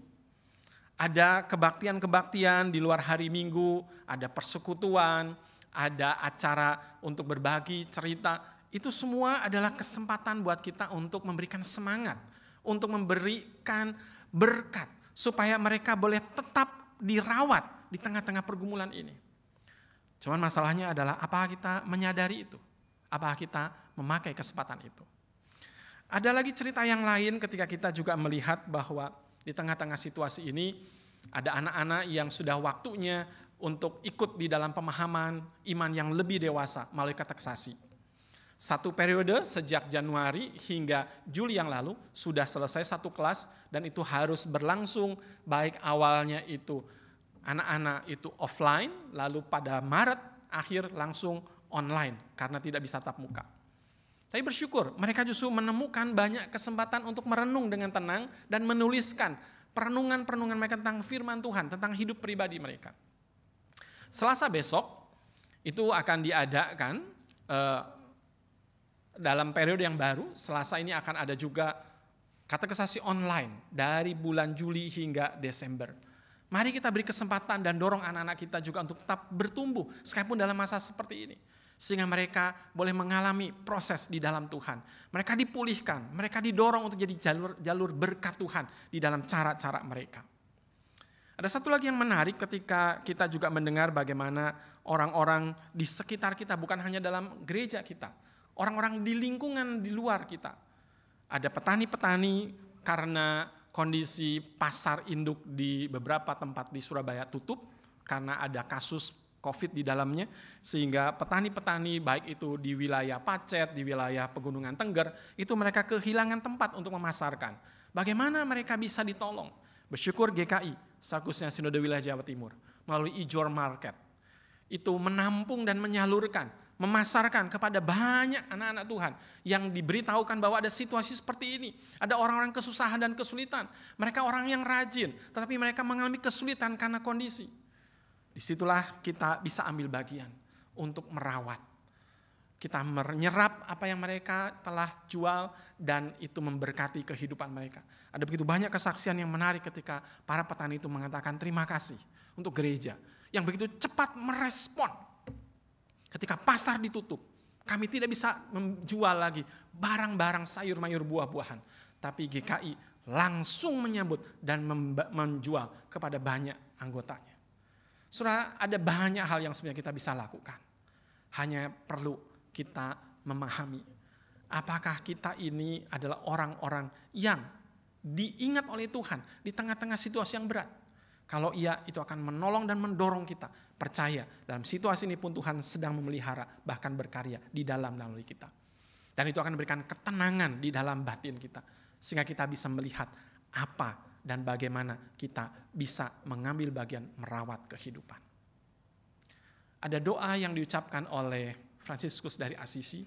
Ada kebaktian-kebaktian di luar hari Minggu, ada persekutuan, ada acara untuk berbagi cerita. Itu semua adalah kesempatan buat kita untuk memberikan semangat, untuk memberikan berkat, supaya mereka boleh tetap dirawat di tengah-tengah pergumulan ini. Cuman masalahnya adalah apakah kita menyadari itu? Apakah kita memakai kesempatan itu? Ada lagi cerita yang lain ketika kita juga melihat bahwa di tengah-tengah situasi ini ada anak-anak yang sudah waktunya untuk ikut di dalam pemahaman iman yang lebih dewasa melalui katekisasi. Satu periode sejak Januari hingga Juli yang lalu sudah selesai satu kelas dan itu harus berlangsung, baik awalnya itu anak-anak itu offline, lalu pada Maret akhir langsung online karena tidak bisa tatap muka. Tapi bersyukur mereka justru menemukan banyak kesempatan untuk merenung dengan tenang dan menuliskan perenungan-perenungan mereka tentang firman Tuhan, tentang hidup pribadi mereka. Selasa besok itu akan diadakan dalam periode yang baru. Selasa ini akan ada juga katekisasi online dari bulan Juli hingga Desember. Mari kita beri kesempatan dan dorong anak-anak kita juga untuk tetap bertumbuh sekalipun dalam masa seperti ini. Sehingga mereka boleh mengalami proses di dalam Tuhan. Mereka dipulihkan, mereka didorong untuk jadi jalur berkat Tuhan di dalam cara-cara mereka. Ada satu lagi yang menarik ketika kita juga mendengar bagaimana orang-orang di sekitar kita, bukan hanya dalam gereja kita, orang-orang di lingkungan di luar kita. Ada petani-petani karena kondisi pasar induk di beberapa tempat di Surabaya tutup karena ada kasus COVID di dalamnya, sehingga petani-petani baik itu di wilayah Pacet, di wilayah Pegunungan Tengger, itu mereka kehilangan tempat untuk memasarkan. Bagaimana mereka bisa ditolong? Bersyukur GKI, khususnya Sinode Wilayah Jawa Timur, melalui Ijor Market, itu menampung dan menyalurkan, memasarkan kepada banyak anak-anak Tuhan yang diberitahukan bahwa ada situasi seperti ini. Ada orang-orang kesusahan dan kesulitan. Mereka orang yang rajin, tetapi mereka mengalami kesulitan karena kondisi. Disitulah kita bisa ambil bagian untuk merawat. Kita menyerap apa yang mereka telah jual dan itu memberkati kehidupan mereka. Ada begitu banyak kesaksian yang menarik ketika para petani itu mengatakan terima kasih untuk gereja yang begitu cepat merespon. Ketika pasar ditutup, kami tidak bisa menjual lagi barang-barang sayur-mayur buah-buahan. Tapi GKI langsung menyambut dan menjual kepada banyak anggotanya. Saudara, ada banyak hal yang sebenarnya kita bisa lakukan. Hanya perlu kita memahami apakah kita ini adalah orang-orang yang diingat oleh Tuhan di tengah-tengah situasi yang berat. Kalau iya, itu akan menolong dan mendorong kita percaya dalam situasi ini pun Tuhan sedang memelihara bahkan berkarya di dalam melalui kita. Dan itu akan memberikan ketenangan di dalam batin kita sehingga kita bisa melihat apa dan bagaimana kita bisa mengambil bagian merawat kehidupan. Ada doa yang diucapkan oleh Fransiskus dari Assisi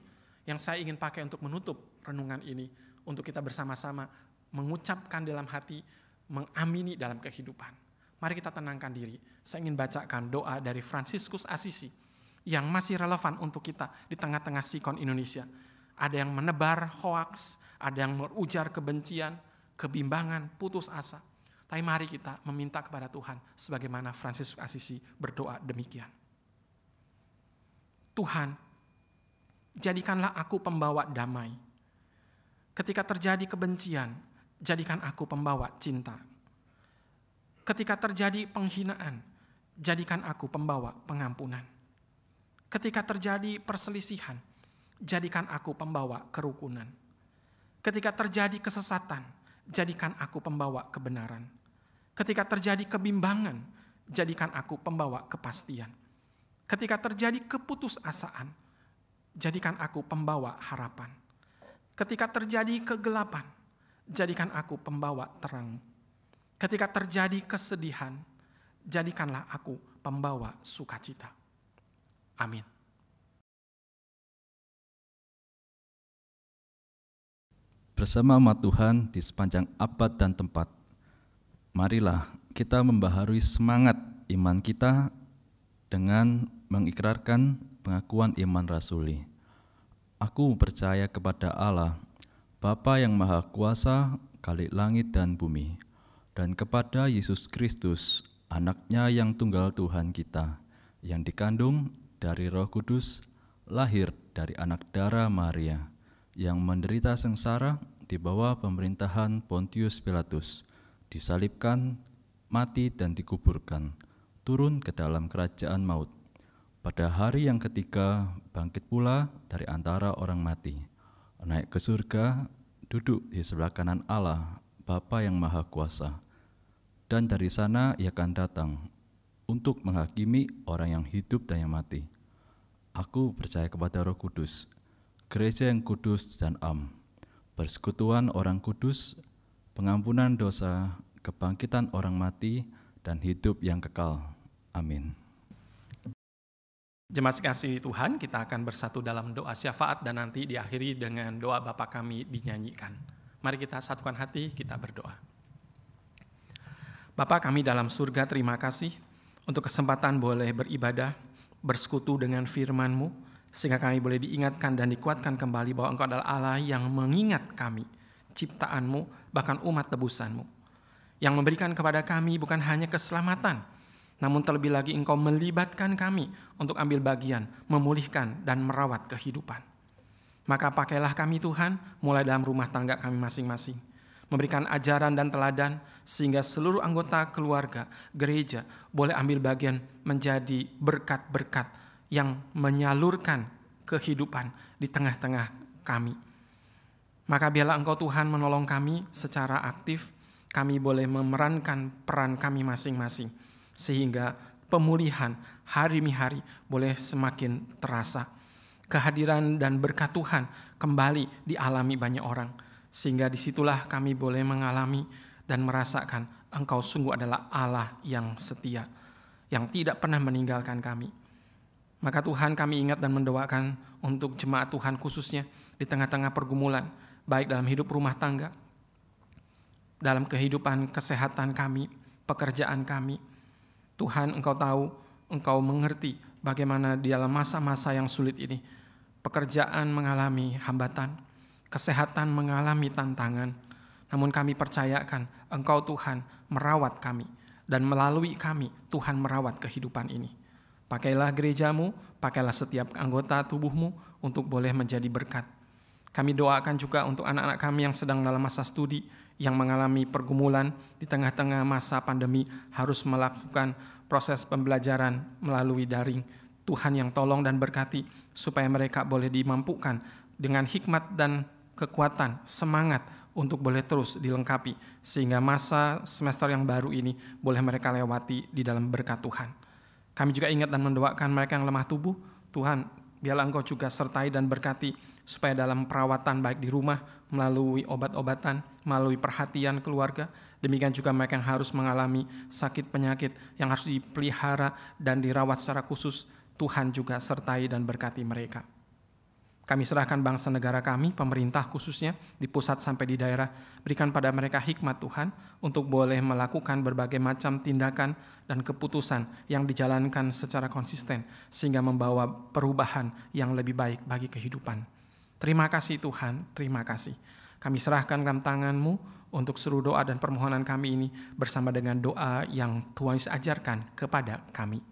yang saya ingin pakai untuk menutup renungan ini, untuk kita bersama-sama mengucapkan dalam hati, mengamini dalam kehidupan. Mari kita tenangkan diri. Saya ingin bacakan doa dari Fransiskus Assisi yang masih relevan untuk kita di tengah-tengah sikon Indonesia. Ada yang menebar hoaks, ada yang berujar kebencian, kebimbangan, putus asa. Tapi mari kita meminta kepada Tuhan sebagaimana Fransiskus Assisi berdoa demikian. Tuhan, jadikanlah aku pembawa damai. Ketika terjadi kebencian, jadikan aku pembawa cinta. Ketika terjadi penghinaan, jadikan aku pembawa pengampunan. Ketika terjadi perselisihan, jadikan aku pembawa kerukunan. Ketika terjadi kesesatan, jadikan aku pembawa kebenaran. Ketika terjadi kebimbangan, jadikan aku pembawa kepastian. Ketika terjadi keputusasaan, jadikan aku pembawa harapan. Ketika terjadi kegelapan, jadikan aku pembawa terang. Ketika terjadi kesedihan, jadikanlah aku pembawa sukacita. Amin. Bersama umat Tuhan di sepanjang abad dan tempat, marilah kita membaharui semangat iman kita dengan mengikrarkan pengakuan iman rasuli. Aku percaya kepada Allah, Bapa yang Maha Kuasa, Khalik langit dan bumi, dan kepada Yesus Kristus, Anak-Nya yang tunggal Tuhan kita, yang dikandung dari Roh Kudus, lahir dari anak darah Maria, yang menderita sengsara di bawah pemerintahan Pontius Pilatus, disalibkan, mati dan dikuburkan, turun ke dalam kerajaan maut, Pada hari yang ketiga bangkit pula dari antara orang mati, naik ke surga, duduk di sebelah kanan Allah, Bapa yang Maha Kuasa. Dan dari sana ia akan datang untuk menghakimi orang yang hidup dan yang mati. Aku percaya kepada Roh Kudus, gereja yang kudus dan am, persekutuan orang kudus, pengampunan dosa, kebangkitan orang mati, dan hidup yang kekal. Amin. Jemaat kasih Tuhan, kita akan bersatu dalam doa syafaat dan nanti diakhiri dengan doa Bapa kami dinyanyikan. Mari kita satukan hati, kita berdoa. Bapa kami dalam surga, terima kasih untuk kesempatan boleh beribadah, bersekutu dengan firman-Mu, sehingga kami boleh diingatkan dan dikuatkan kembali bahwa Engkau adalah Allah yang mengingat kami, ciptaan-Mu, bahkan umat tebusan-Mu, yang memberikan kepada kami bukan hanya keselamatan, namun terlebih lagi Engkau melibatkan kami untuk ambil bagian, memulihkan dan merawat kehidupan. Maka pakailah kami Tuhan, mulai dalam rumah tangga kami masing-masing, memberikan ajaran dan teladan, sehingga seluruh anggota keluarga, gereja boleh ambil bagian menjadi berkat-berkat yang menyalurkan kehidupan di tengah-tengah kami. Maka biarlah Engkau Tuhan menolong kami secara aktif, kami boleh memerankan peran kami masing-masing, sehingga pemulihan hari-hari boleh semakin terasa. Kehadiran dan berkat Tuhan kembali dialami banyak orang, sehingga disitulah kami boleh mengalami dan merasakan Engkau sungguh adalah Allah yang setia, yang tidak pernah meninggalkan kami. Maka Tuhan, kami ingat dan mendoakan untuk jemaat Tuhan khususnya di tengah-tengah pergumulan, baik dalam hidup rumah tangga, dalam kehidupan kesehatan kami, pekerjaan kami. Tuhan, Engkau tahu, Engkau mengerti bagaimana di dalam masa-masa yang sulit ini, pekerjaan mengalami hambatan, kesehatan mengalami tantangan. Namun kami percayakan Engkau Tuhan merawat kami, dan melalui kami Tuhan merawat kehidupan ini. Pakailah gereja-Mu, pakailah setiap anggota tubuh-Mu untuk boleh menjadi berkat. Kami doakan juga untuk anak-anak kami yang sedang dalam masa studi, yang mengalami pergumulan di tengah-tengah masa pandemi, harus melakukan proses pembelajaran melalui daring. Tuhan yang tolong dan berkati, supaya mereka boleh dimampukan dengan hikmat dan kekuatan, semangat untuk boleh terus dilengkapi, sehingga masa semester yang baru ini boleh mereka lewati di dalam berkat Tuhan. Kami juga ingat dan mendoakan mereka yang lemah tubuh. Tuhan, biarlah Engkau juga sertai dan berkati, supaya dalam perawatan baik di rumah, melalui obat-obatan, melalui perhatian keluarga, demikian juga mereka yang harus mengalami sakit penyakit yang harus dipelihara dan dirawat secara khusus, Tuhan juga sertai dan berkati mereka. Kami serahkan bangsa negara kami, pemerintah khususnya di pusat sampai di daerah, berikan pada mereka hikmat Tuhan untuk boleh melakukan berbagai macam tindakan dan keputusan yang dijalankan secara konsisten, sehingga membawa perubahan yang lebih baik bagi kehidupan. Terima kasih Tuhan, terima kasih. Kami serahkan dalam tangan-Mu untuk seluruh doa dan permohonan kami ini bersama dengan doa yang Tuhan ajarkan kepada kami.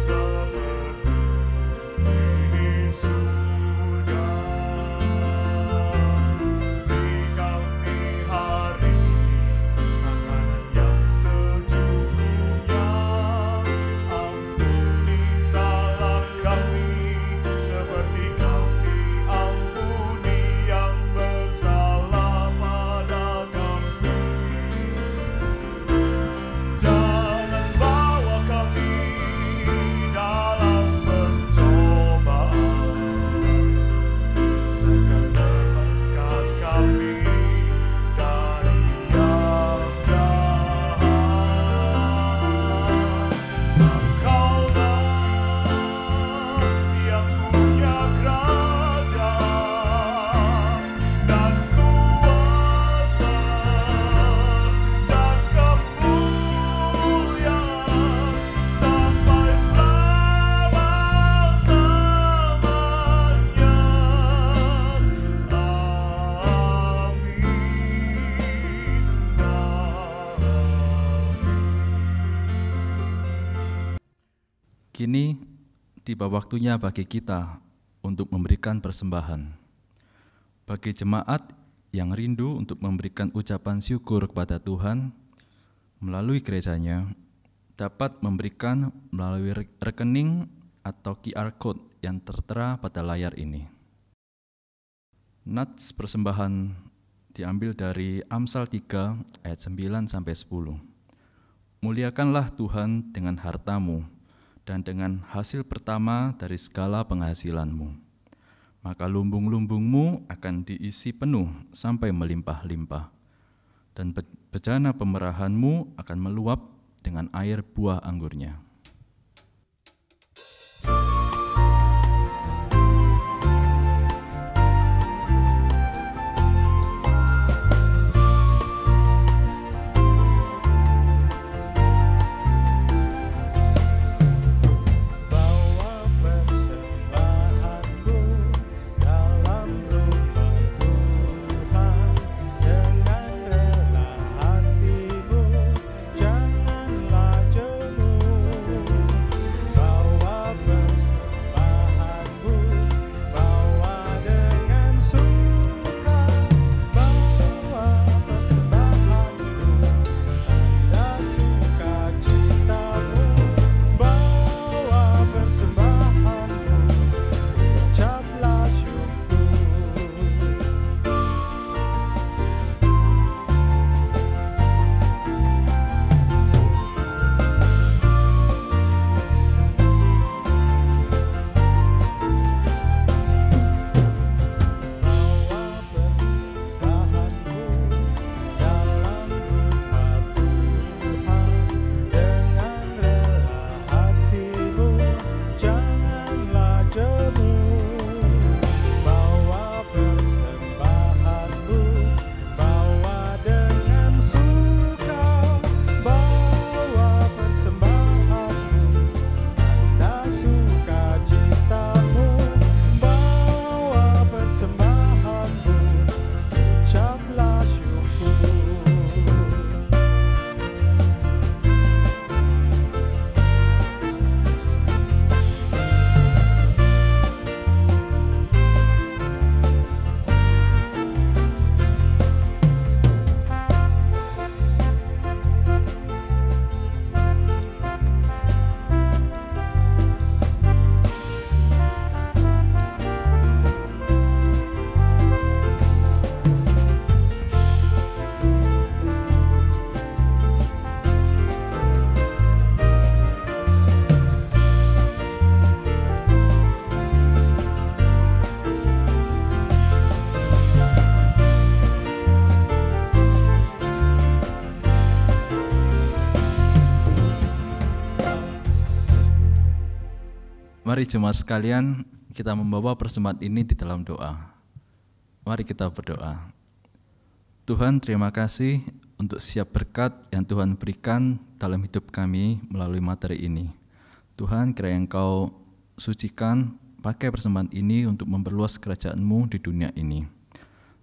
Seperti Kini tiba waktunya bagi kita untuk memberikan persembahan. Bagi jemaat yang rindu untuk memberikan ucapan syukur kepada Tuhan melalui gerejanya, dapat memberikan melalui rekening atau QR Code yang tertera pada layar ini. Nats persembahan diambil dari Amsal 3 ayat 9-10. Muliakanlah Tuhan dengan hartamu dan dengan hasil pertama dari segala penghasilanmu. Maka lumbung-lumbungmu akan diisi penuh sampai melimpah-limpah. Dan bejana pemerahanmu akan meluap dengan air buah anggurnya. Mari jemaat sekalian, kita membawa persembahan ini di dalam doa. Mari kita berdoa. Tuhan, terima kasih untuk setiap berkat yang Tuhan berikan dalam hidup kami melalui materi ini. Tuhan, kiranya Engkau sucikan, pakai persembahan ini untuk memperluas kerajaan-Mu di dunia ini.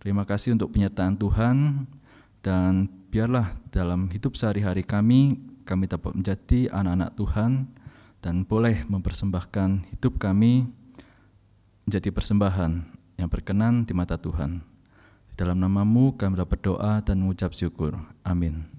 Terima kasih untuk penyertaan Tuhan, dan biarlah dalam hidup sehari-hari kami dapat menjadi anak-anak Tuhan, dan boleh mempersembahkan hidup kami menjadi persembahan yang berkenan di mata Tuhan. Di dalam nama-Mu kami berdoa dan mengucap syukur. Amin.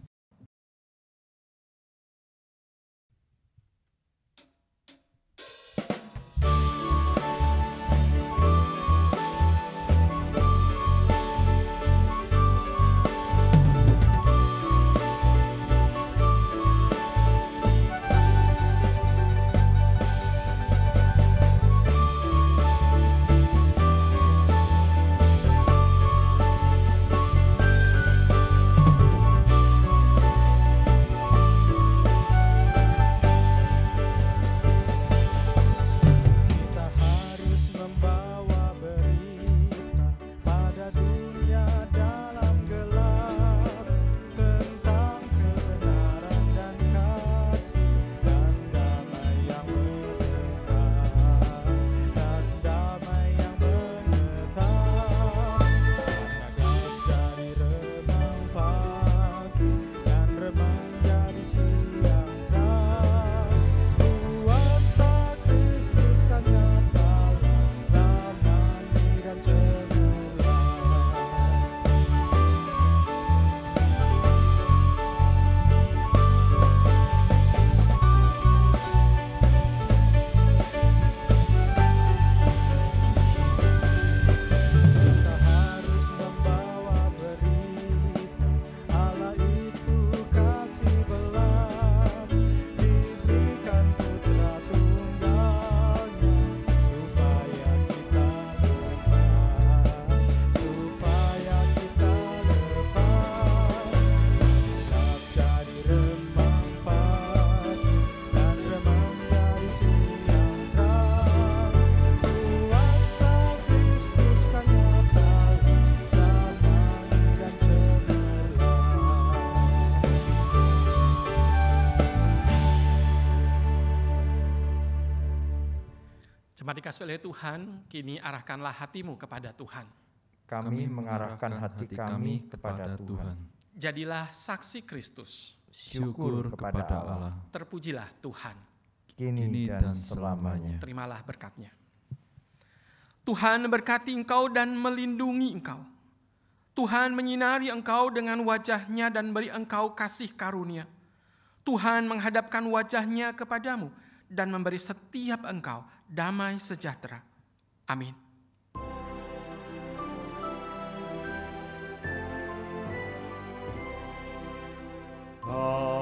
Jemaat dikasih oleh Tuhan, kini arahkanlah hatimu kepada Tuhan. Kami mengarahkan hati kami kepada Tuhan. Jadilah saksi Kristus. Syukur kepada Allah, Terpujilah Tuhan. kini dan selamanya. Terimalah berkat-Nya. Tuhan berkati engkau dan melindungi engkau. Tuhan menyinari engkau dengan wajah-Nya dan beri engkau kasih karunia. Tuhan menghadapkan wajah-Nya kepadamu dan memberi setiap engkau damai sejahtera. Amin. Amin.